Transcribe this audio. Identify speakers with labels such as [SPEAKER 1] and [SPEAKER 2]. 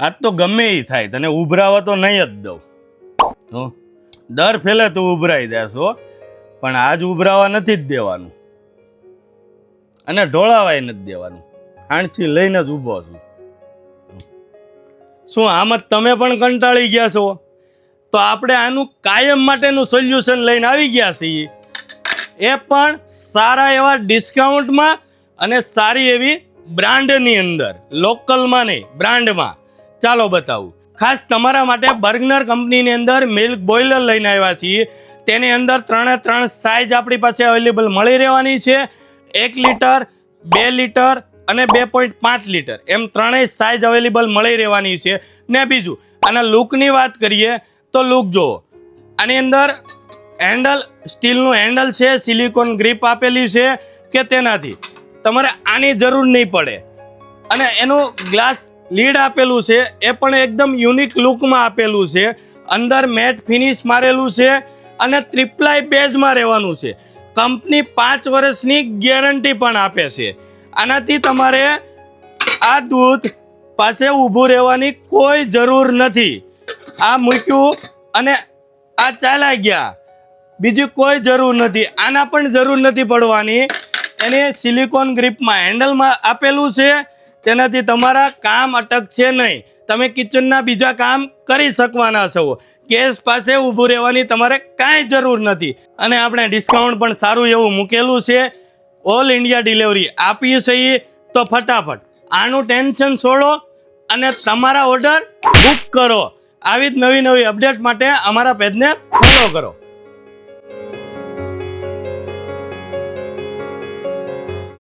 [SPEAKER 1] આજ તો ગમે એ થાય, તને ઉભરાવા તો નહીં જ દઉં. દર ફેલે તું ઉભરાઈ દેશો, પણ આજ ઉભરાવા નથી જ દેવાનું અને ઢોળાવાય નથી દેવાનું. આણથી લઈને જ ઊભો છું. શું આમ જ તમે પણ કંટાળી ગયા છો? તો આપણે આનું કાયમ માટેનું સોલ્યુશન લઈને આવી ગયા છીએ, એ પણ સારા એવા ડિસ્કાઉન્ટમાં અને સારી એવી બ્રાન્ડની અંદર, લોકલમાં નહીં બ્રાન્ડમાં. ચાલો બતાવું. ખાસ તમારા માટે બર્ગનર કંપનીની અંદર મિલ્ક બોઇલર લઈને આવ્યા છીએ. તેની અંદર 3 સાઇઝ આપણી પાસે અવેલેબલ મળી રહેવાની છે. 1 લીટર, 2 લીટર અને 2.5 લીટર એમ 3 સાઇઝ અવેલેબલ મળી રહેવાની છે. ને બીજું આના લુકની વાત કરીએ તો લુક જુઓ. આની અંદર હેન્ડલ, સ્ટીલનું હેન્ડલ છે, સિલિકોન ગ્રીપ આપેલી છે કે તેનાથી તમારે આની જરૂર નહીં પડે. અને એનું ગ્લાસ લીડ આપેલું છે, એ પણ એકદમ યુનિક લુકમાં આપેલું છે. અંદર મેટ ફિનિશ મારેલું છે અને ટ્રિપ્લાય બેઝમાં રહેવાનું છે. કંપની 5 વર્ષની ગેરંટી પણ આપે છે. આનાથી તમારે આ દૂધ પાસે ઊભું રહેવાની કોઈ જરૂર નથી. આ મૂક્યું અને આ ચાલ્યા ગયા, બીજી કોઈ જરૂર નથી. આના પણ જરૂર નથી પડવાની. એને સિલિકોન ગ્રીપમાં હેન્ડલમાં આપેલું છે, તેનાથી તમારા કામ અટકશે નહીં. તમે કિચનના બીજા કામ કરી શકવાના છો. ગેસ પાસે ઊભું રહેવાની તમારે કાંઈ જરૂર નથી. અને આપણે ડિસ્કાઉન્ટ પણ સારું એવું મૂકેલું છે. ઓલ ઇન્ડિયા ડિલિવરી આપીએ છીએ. તો ફટાફટ આનું ટેન્શન છોડો અને તમારા ઓર્ડર બુક કરો. આવી જ નવી અપડેટ માટે અમારા પેજને ફોલો કરો.